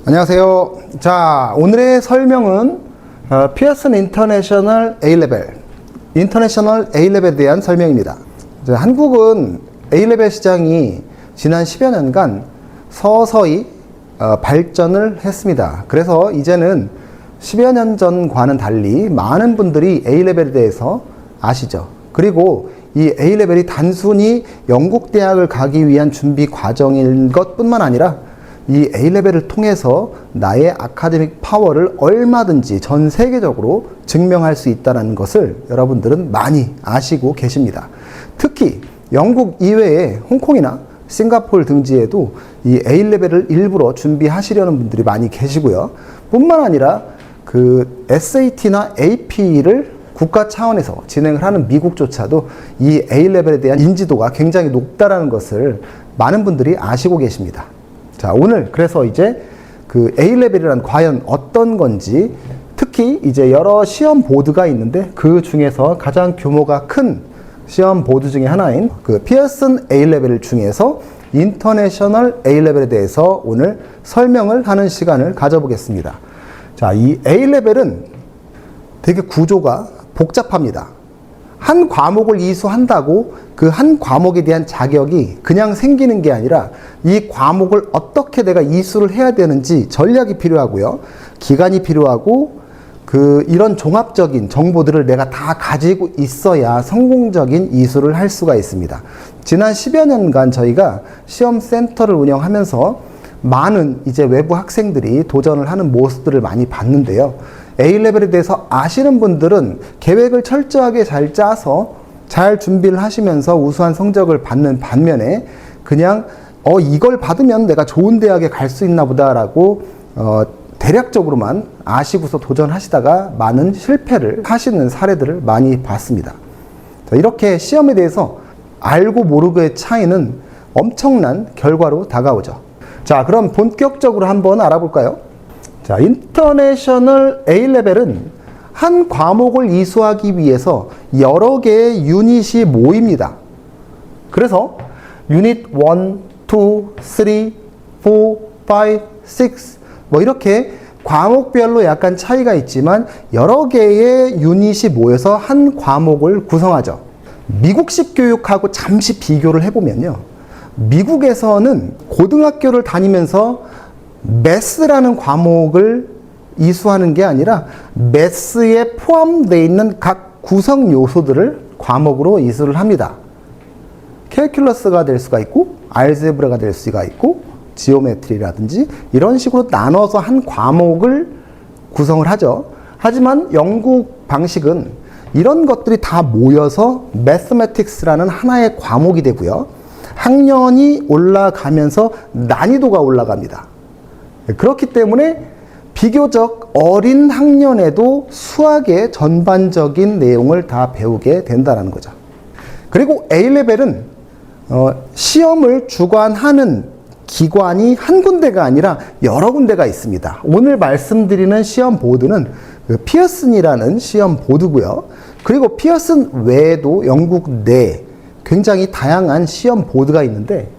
안녕하세요. 자, 오늘의 설명은 피어슨 인터내셔널 A레벨, 인터내셔널 A레벨에 대한 설명입니다. 한국은 A레벨 시장이 지난 10여 년간 서서히 발전을 했습니다. 그래서 이제는 10여 년 전과는 달리 많은 분들이 A레벨에 대해서 아시죠. 그리고 이 A레벨이 단순히 영국 대학을 가기 위한 준비 과정인 것뿐만 아니라 이 A레벨을 통해서 나의 아카데믹 파워를 얼마든지 전 세계적으로 증명할 수 있다는 것을 여러분들은 많이 아시고 계십니다. 특히 영국 이외에 홍콩이나 싱가포르 등지에도 이 A레벨을 일부러 준비하시려는 분들이 많이 계시고요. 뿐만 아니라 그 SAT나 AP를 국가 차원에서 진행을 하는 미국조차도 이 A레벨에 대한 인지도가 굉장히 높다라는 것을 많은 분들이 아시고 계십니다. 자, 오늘 그래서 이제 그 A레벨이란 과연 어떤 건지, 특히 이제 여러 시험 보드가 있는데 그 중에서 가장 규모가 큰 시험 보드 중에 하나인 그 피어슨 A레벨 중에서 인터내셔널 A레벨에 대해서 오늘 설명을 하는 시간을 가져보겠습니다. 자, 이 A레벨은 되게 구조가 복잡합니다. 한 과목을 이수한다고 그 한 과목에 대한 자격이 그냥 생기는 게 아니라 이 과목을 어떻게 내가 이수를 해야 되는지 전략이 필요하고요. 기간이 필요하고 이런 종합적인 정보들을 내가 다 가지고 있어야 성공적인 이수를 할 수가 있습니다. 지난 10여 년간 저희가 시험센터를 운영하면서 많은 이제 외부 학생들이 도전을 하는 모습들을 많이 봤는데요. A레벨에 대해서 아시는 분들은 계획을 철저하게 잘 짜서 잘 준비를 하시면서 우수한 성적을 받는 반면에 그냥 이걸 받으면 내가 좋은 대학에 갈 수 있나 보다라고 대략적으로만 아시고서 도전하시다가 많은 실패를 하시는 사례들을 많이 봤습니다. 자, 이렇게 시험에 대해서 알고 모르고의 차이는 엄청난 결과로 다가오죠. 자, 그럼 본격적으로 한번 알아볼까요? 자, 인터내셔널 A레벨은 한 과목을 이수하기 위해서 여러 개의 유닛이 모입니다. 그래서 유닛 1, 2, 3, 4, 5, 6 뭐 이렇게 과목별로 약간 차이가 있지만 여러 개의 유닛이 모여서 한 과목을 구성하죠. 미국식 교육하고 잠시 비교를 해보면요. 미국에서는 고등학교를 다니면서 매스라는 과목을 이수하는 게 아니라 매스에 포함되어 있는 각 구성 요소들을 과목으로 이수를 합니다. 캘큘러스가 될 수가 있고 알제브라가 될 수가 있고 지오메트리라든지 이런 식으로 나눠서 한 과목을 구성을 하죠. 하지만 영국 방식은 이런 것들이 다 모여서 매스매틱스라는 하나의 과목이 되고요. 학년이 올라가면서 난이도가 올라갑니다. 그렇기 때문에 비교적 어린 학년에도 수학의 전반적인 내용을 다 배우게 된다는 거죠. 그리고 A레벨은 시험을 주관하는 기관이 한 군데가 아니라 여러 군데가 있습니다. 오늘 말씀드리는 시험 보드는 피어슨이라는 시험 보드고요. 그리고 피어슨 외에도 영국 내 굉장히 다양한 시험 보드가 있는데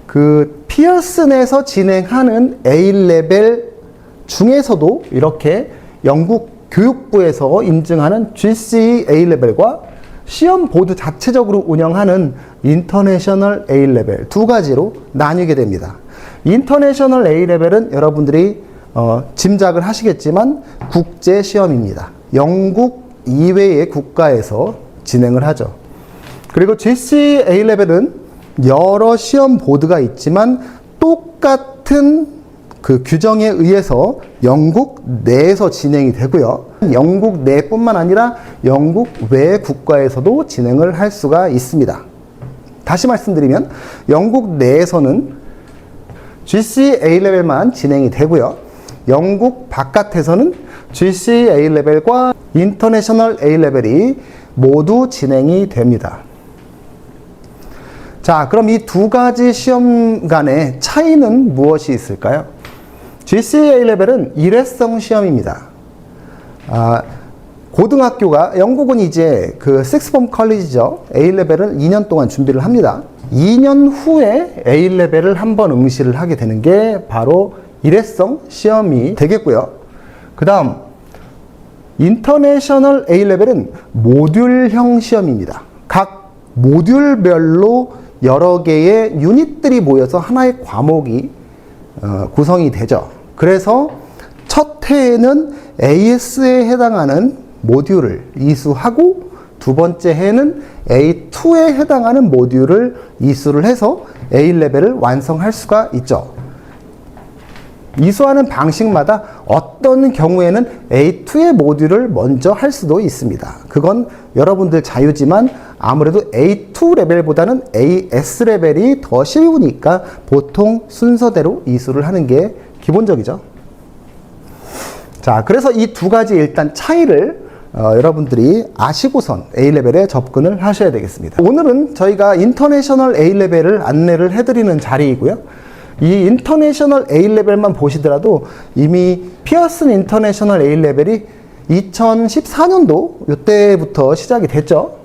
그 피어슨에서 진행하는 A레벨 중에서도 이렇게 영국 교육부에서 인증하는 GCE A레벨과 시험 보드 자체적으로 운영하는 인터내셔널 A레벨 두 가지로 나뉘게 됩니다. 인터내셔널 A레벨은 여러분들이 짐작을 하시겠지만 국제 시험입니다. 영국 이외의 국가에서 진행을 하죠. 그리고 GCE A레벨은 여러 시험 보드가 있지만 똑같은 그 규정에 의해서 영국 내에서 진행이 되고요. 영국 내뿐만 아니라 영국 외 국가에서도 진행을 할 수가 있습니다. 다시 말씀드리면 영국 내에서는 GCE A레벨만 진행이 되고요. 영국 바깥에서는 GCE A레벨과 인터내셔널 A레벨이 모두 진행이 됩니다. 자, 그럼 이 두 가지 시험 간의 차이는 무엇이 있을까요? GCE A레벨은 일회성 시험입니다. 고등학교가, 영국은 이제 그 식스폼 컬리지죠. A레벨은 2년 동안 준비를 합니다. 2년 후에 A레벨을 한번 응시를 하게 되는 게 바로 일회성 시험이 되겠고요. 그 다음 인터내셔널 A레벨은 모듈형 시험입니다. 각 모듈별로 여러 개의 유닛들이 모여서 하나의 과목이 구성이 되죠. 그래서 첫 해에는 AS에 해당하는 모듈을 이수하고 두 번째 해는 A2에 해당하는 모듈을 이수를 해서 A레벨을 완성할 수가 있죠. 이수하는 방식마다 어떤 경우에는 A2의 모듈을 먼저 할 수도 있습니다. 그건 여러분들 자유지만 아무래도 A2 레벨보다는 AS 레벨이 더 쉬우니까 보통 순서대로 이수를 하는 게 기본적이죠. 자, 그래서 이 두 가지 일단 차이를 여러분들이 아시고선 A레벨에 접근을 하셔야 되겠습니다. 오늘은 저희가 인터내셔널 A레벨을 안내를 해드리는 자리이고요. 이 인터내셔널 A레벨만 보시더라도 이미 피어슨 인터내셔널 A레벨이 2014년도 이때부터 시작이 됐죠.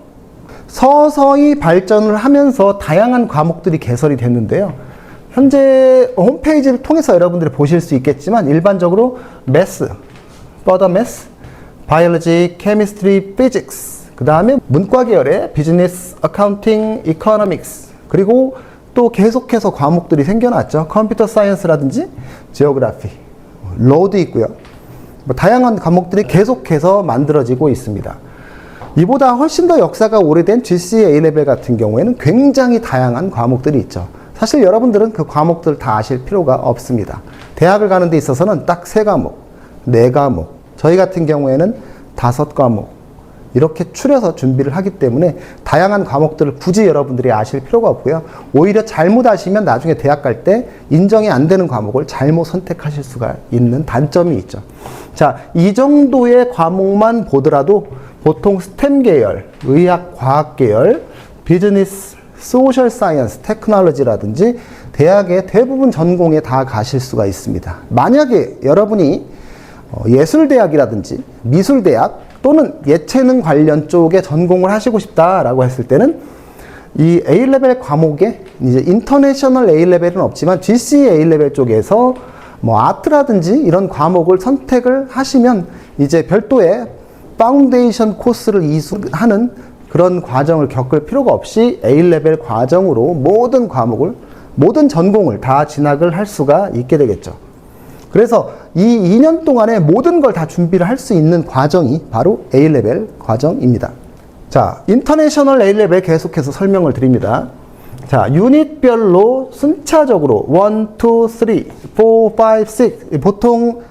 서서히 발전을 하면서 다양한 과목들이 개설이 됐는데요. 현재 홈페이지를 통해서 여러분들이 보실 수 있겠지만 일반적으로 매스, further math, biology, chemistry, physics, 그 다음에 문과 계열의 business, accounting, economics, 그리고 또 계속해서 과목들이 생겨났죠. 컴퓨터 사이언스라든지 지오그래피, 로도 있고요. 다양한 과목들이 계속해서 만들어지고 있습니다. 이보다 훨씬 더 역사가 오래된 GCE A레벨 같은 경우에는 굉장히 다양한 과목들이 있죠. 사실 여러분들은 그 과목들 다 아실 필요가 없습니다. 대학을 가는 데 있어서는 딱 3과목, 4과목, 저희 같은 경우에는 5과목 이렇게 추려서 준비를 하기 때문에 다양한 과목들을 굳이 여러분들이 아실 필요가 없고요. 오히려 잘못 아시면 나중에 대학 갈 때 인정이 안 되는 과목을 잘못 선택하실 수가 있는 단점이 있죠. 자, 이 정도의 과목만 보더라도 보통 스템 계열, 의학, 과학 계열, 비즈니스, 소셜 사이언스, 테크놀로지라든지 대학의 대부분 전공에 다 가실 수가 있습니다. 만약에 여러분이 예술대학이라든지 미술대학 또는 예체능 관련 쪽에 전공을 하시고 싶다라고 했을 때는 이 A레벨 과목에 이제 인터내셔널 A레벨은 없지만 GCE A레벨 쪽에서 뭐 아트라든지 이런 과목을 선택을 하시면 이제 별도의 파운데이션 코스를 이수하는 그런 과정을 겪을 필요가 없이 A레벨 과정으로 모든 과목을, 모든 전공을 다 진학을 할 수가 있게 되겠죠. 그래서 이 2년 동안에 모든 걸 다 준비를 할 수 있는 과정이 바로 A레벨 과정입니다. 자, 인터내셔널 A레벨 계속해서 설명을 드립니다. 자, 유닛별로 순차적으로 1, 2, 3, 4, 5, 6 보통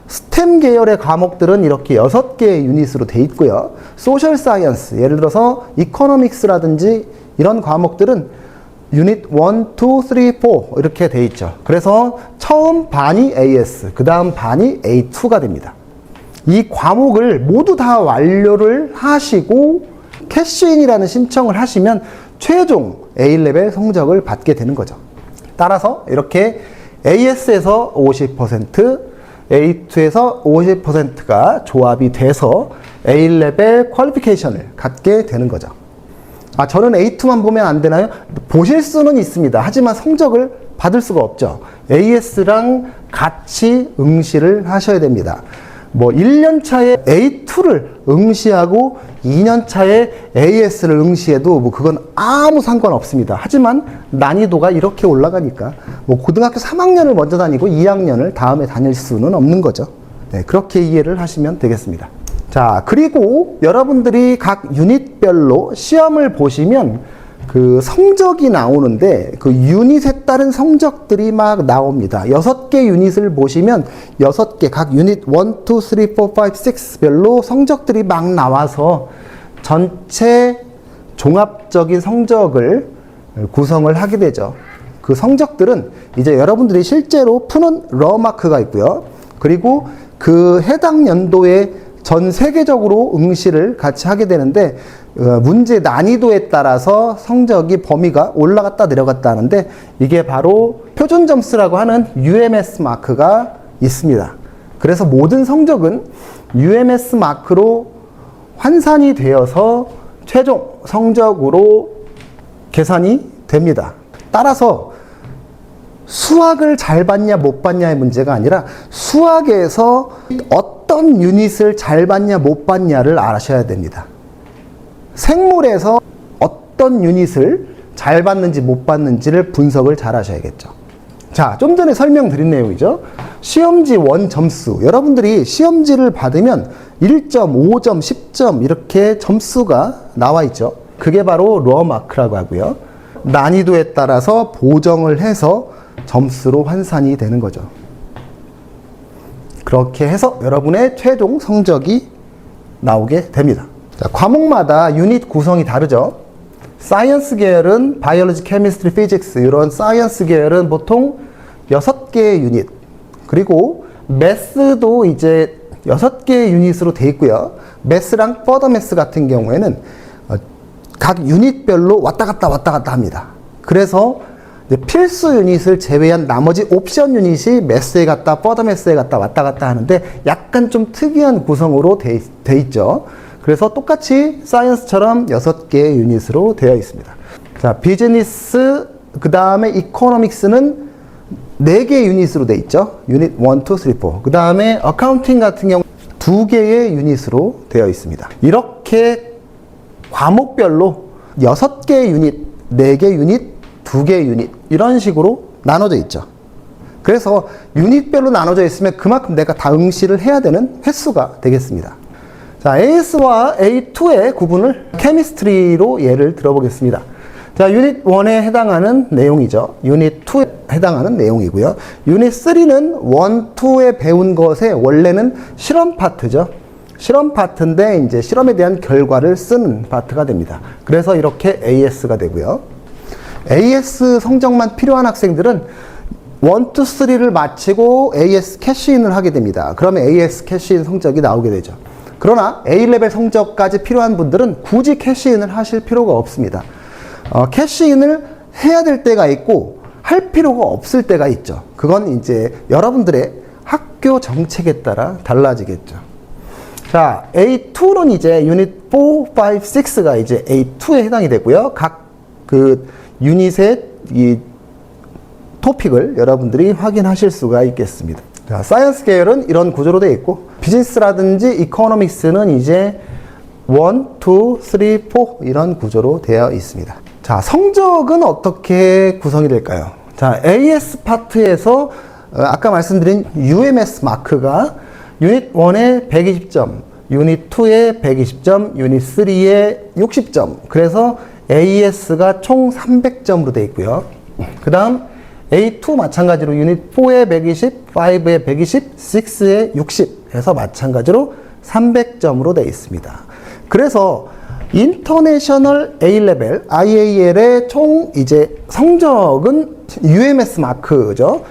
스템 계열의 과목들은 이렇게 6개의 유닛으로 돼 있고요. 소셜 사이언스, 예를 들어서 이코노믹스라든지 이런 과목들은 유닛 1, 2, 3, 4 이렇게 돼 있죠. 그래서 처음 반이 AS, 그 다음 반이 A2가 됩니다. 이 과목을 모두 다 완료를 하시고 캐시인이라는 신청을 하시면 최종 A레벨 성적을 받게 되는 거죠. 따라서 이렇게 AS에서 50%, A2에서 50%가 조합이 돼서 A레벨 퀄리피케이션을 갖게 되는 거죠. 아, 저는 A2만 보면 안 되나요? 보실 수는 있습니다. 하지만 성적을 받을 수가 없죠. AS랑 같이 응시를 하셔야 됩니다. 뭐 1년 차에 A2를 응시하고 2년 차에 AS를 응시해도 뭐 그건 아무 상관없습니다. 하지만 난이도가 이렇게 올라가니까 뭐 고등학교 3학년을 먼저 다니고 2학년을 다음에 다닐 수는 없는 거죠. 네, 그렇게 이해를 하시면 되겠습니다. 자, 그리고 여러분들이 각 유닛별로 시험을 보시면 그 성적이 나오는데 그 유닛에 따른 성적들이 막 나옵니다. 6개 유닛을 보시면 6개, 각 유닛 1, 2, 3, 4, 5, 6별로 성적들이 막 나와서 전체 종합적인 성적을 구성을 하게 되죠. 그 성적들은 이제 여러분들이 실제로 푸는 러마크가 있고요. 그리고 그 해당 연도에 전 세계적으로 응시를 같이 하게 되는데 문제 난이도에 따라서 성적이 범위가 올라갔다 내려갔다 하는데 이게 바로 표준 점수라고 하는 UMS 마크가 있습니다. 그래서 모든 성적은 UMS 마크로 환산이 되어서 최종 성적으로 계산이 됩니다. 따라서 수학을 잘 봤냐 못 봤냐의 문제가 아니라 수학에서 어떤 유닛을 잘 봤냐 못 봤냐를 아셔야 됩니다. 생물에서 어떤 유닛을 잘 봤는지 못 봤는지를 분석을 잘 하셔야겠죠. 자, 좀 전에 설명드린 내용이죠. 시험지 원 점수. 여러분들이 시험지를 받으면 1점, 5점, 10점 이렇게 점수가 나와 있죠. 그게 바로 로어마크라고 하고요. 난이도에 따라서 보정을 해서 점수로 환산이 되는 거죠. 그렇게 해서 여러분의 최종 성적이 나오게 됩니다. 자, 과목마다 유닛 구성이 다르죠. 사이언스 계열은 바이올로지, 케미스트리, 피직스 이런 사이언스 계열은 보통 6개의 유닛, 그리고 매스도 이제 6개의 유닛으로 돼 있고요. 매스랑 퍼더 매스 같은 경우에는 각 유닛별로 왔다 갔다 합니다. 그래서 필수 유닛을 제외한 나머지 옵션 유닛이 매스에 갔다 퍼더 매스에 갔다 왔다 갔다 하는데 약간 좀 특이한 구성으로 돼 있죠. 그래서 똑같이 사이언스처럼 6개의 유닛으로 되어 있습니다. 자, 비즈니스, 그 다음에 이코노믹스는 4개의 유닛으로 되어 있죠. 유닛 1, 2, 3, 4. 그 다음에 어카운팅 같은 경우 2개의 유닛으로 되어 있습니다. 이렇게 과목별로 6개의 유닛, 4개 유닛, 2개의 유닛 이런 식으로 나눠져 있죠. 그래서 유닛별로 나눠져 있으면 그만큼 내가 다 응시를 해야 되는 횟수가 되겠습니다. 자, AS와 A2의 구분을 케미스트리로 예를 들어보겠습니다. 자, 유닛 1에 해당하는 내용이죠. 유닛 2에 해당하는 내용이고요. 유닛 3는 1, 2에 배운 것의 원래는 실험 파트죠. 실험 파트인데 이제 실험에 대한 결과를 쓰는 파트가 됩니다. 그래서 이렇게 AS가 되고요. AS 성적만 필요한 학생들은 1, 2, 3를 마치고 AS 캐시인을 하게 됩니다. 그러면 AS 캐시인 성적이 나오게 되죠. 그러나 A레벨 성적까지 필요한 분들은 굳이 캐시인을 하실 필요가 없습니다. 캐시인을 해야 될 때가 있고 할 필요가 없을 때가 있죠. 그건 이제 여러분들의 학교 정책에 따라 달라지겠죠. 자, A2는 이제 유닛 4, 5, 6가 이제 A2에 해당이 되고요. 각 그 유닛의 이 토픽을 여러분들이 확인하실 수가 있겠습니다. 자, 사이언스 계열은 이런 구조로 되어 있고, 비즈니스라든지 이코노믹스는 이제 1, 2, 3, 4 이런 구조로 되어 있습니다. 자, 성적은 어떻게 구성이 될까요? 자, AS 파트에서 아까 말씀드린 UMS 마크가 유닛 1에 120점, 유닛 2에 120점, 유닛 3에 60점. 그래서 AS가 총 300점으로 되어 있고요. 그 다음 A2 마찬가지로 유닛 4에 120, 5에 120, 6에 60 해서 마찬가지로 300점으로 되어 있습니다. 그래서 인터내셔널 A레벨, IAL의 총 이제 성적은 UMS 마크죠.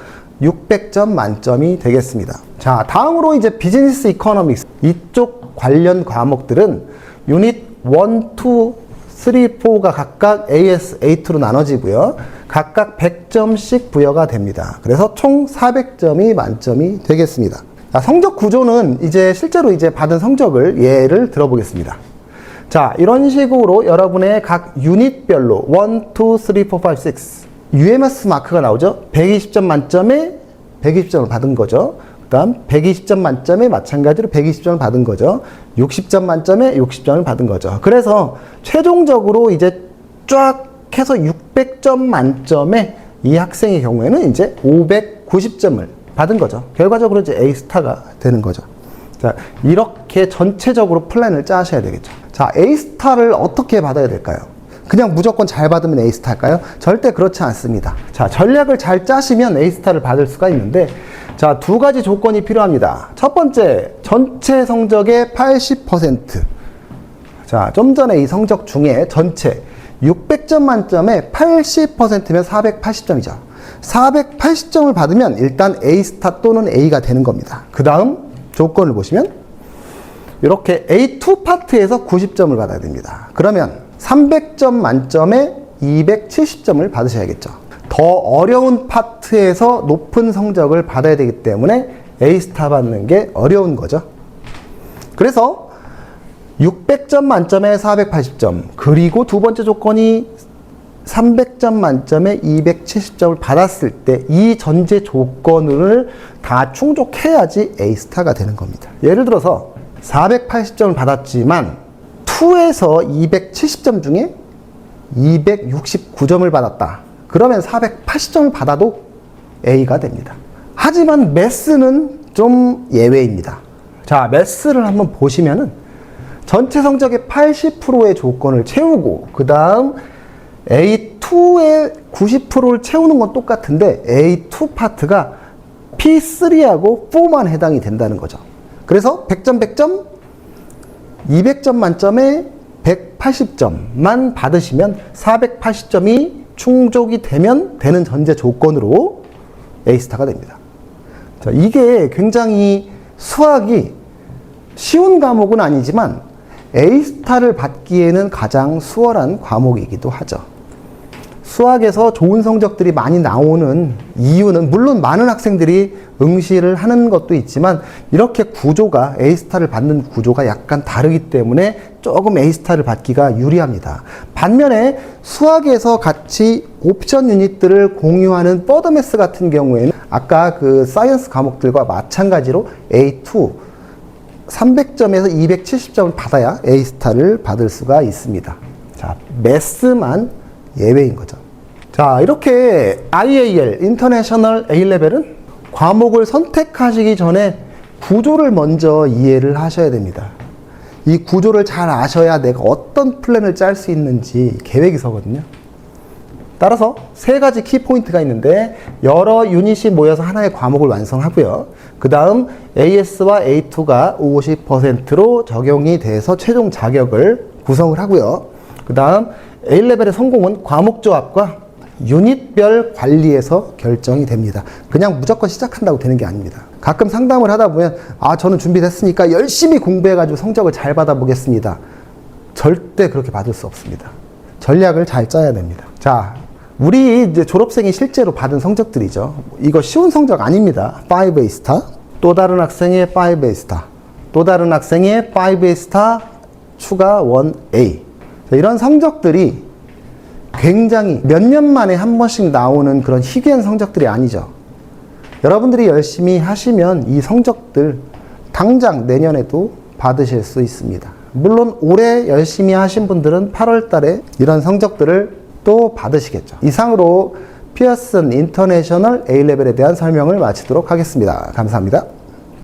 600점 만점이 되겠습니다. 자, 다음으로 이제 비즈니스 이코노믹스 이쪽 관련 과목들은 유닛 1, 2, 3, 4가 각각 AS, A2로 나눠지고요. 각각 100점씩 부여가 됩니다. 그래서 총 400점이 만점이 되겠습니다. 자, 성적 구조는 이제 실제로 이제 받은 성적을 예를 들어보겠습니다. 자, 이런 식으로 여러분의 각 유닛별로 1, 2, 3, 4, 5, 6 UMS 마크가 나오죠. 120점 만점에 120점을 받은 거죠. 그 다음 120점 만점에 마찬가지로 120점을 받은 거죠. 60점 만점에 60점을 받은 거죠. 그래서 최종적으로 이제 쫙 해서 600점 만점에 이 학생의 경우에는 이제 590점을 받은 거죠. 결과적으로 이제 A스타가 되는 거죠. 자, 이렇게 전체적으로 플랜을 짜셔야 되겠죠. 자, A스타를 어떻게 받아야 될까요? 그냥 무조건 잘 받으면 A스타일까요? 절대 그렇지 않습니다. 자, 전략을 잘 짜시면 A스타를 받을 수가 있는데, 자, 두 가지 조건이 필요합니다. 첫 번째, 전체 성적의 80%. 자, 좀 전에 이 성적 중에 전체 600점 만점에 80%면 480점이죠. 480점을 받으면 일단 A스타 또는 A가 되는 겁니다. 그 다음 조건을 보시면 이렇게 A2 파트에서 90점을 받아야 됩니다. 그러면 300점 만점에 270점을 받으셔야겠죠. 더 어려운 파트에서 높은 성적을 받아야 되기 때문에 A스타 받는 게 어려운 거죠. 그래서 600점 만점에 480점, 그리고 두 번째 조건이 300점 만점에 270점을 받았을 때 이 전제 조건을 다 충족해야지 A스타가 되는 겁니다. 예를 들어서 480점을 받았지만 2에서 270점 중에 269점을 받았다. 그러면 480점을 받아도 A가 됩니다. 하지만 매스는 좀 예외입니다. 자, 매스를 한번 보시면은 전체 성적의 80%의 조건을 채우고 그 다음 A2의 90%를 채우는 건 똑같은데 A2 파트가 P3하고 4만 해당이 된다는 거죠. 그래서 100점 100점 200점 만점에 180점만 받으시면 480점이 충족이 되면 되는 전제 조건으로 A스타가 됩니다. 자, 이게 굉장히 수학이 쉬운 과목은 아니지만 A스타를 받기에는 가장 수월한 과목이기도 하죠. 수학에서 좋은 성적들이 많이 나오는 이유는 물론 많은 학생들이 응시를 하는 것도 있지만 이렇게 구조가 A스타를 받는 구조가 약간 다르기 때문에 조금 A스타를 받기가 유리합니다. 반면에 수학에서 같이 옵션 유닛들을 공유하는 버드매스 같은 경우에는 아까 그 사이언스 과목들과 마찬가지로 A2 300점에서 270점을 받아야 A스타를 받을 수가 있습니다. 자, 매스만 예외인 거죠. 자, 이렇게 IAL, 인터내셔널 A레벨은 과목을 선택하시기 전에 구조를 먼저 이해를 하셔야 됩니다. 이 구조를 잘 아셔야 내가 어떤 플랜을 짤 수 있는지 계획이 서거든요. 따라서 세 가지 키포인트가 있는데 여러 유닛이 모여서 하나의 과목을 완성하고요. 그 다음 AS와 A2가 50%로 적용이 돼서 최종 자격을 구성을 하고요. 그 다음 A레벨의 성공은 과목 조합과 유닛별 관리에서 결정이 됩니다. 그냥 무조건 시작한다고 되는 게 아닙니다. 가끔 상담을 하다 보면 저는 준비됐으니까 열심히 공부해가지고 성적을 잘 받아보겠습니다. 절대 그렇게 받을 수 없습니다. 전략을 잘 짜야 됩니다. 자, 우리 이제 졸업생이 실제로 받은 성적들이죠. 이거 쉬운 성적 아닙니다. 5A 스타, 또 다른 학생의 5A 스타, 또 다른 학생의 5A 스타 추가 1A. 이런 성적들이 굉장히 몇 년 만에 한 번씩 나오는 그런 희귀한 성적들이 아니죠. 여러분들이 열심히 하시면 이 성적들 당장 내년에도 받으실 수 있습니다. 물론 올해 열심히 하신 분들은 8월 달에 이런 성적들을 또 받으시겠죠. 이상으로 피어슨 인터내셔널 A레벨에 대한 설명을 마치도록 하겠습니다. 감사합니다.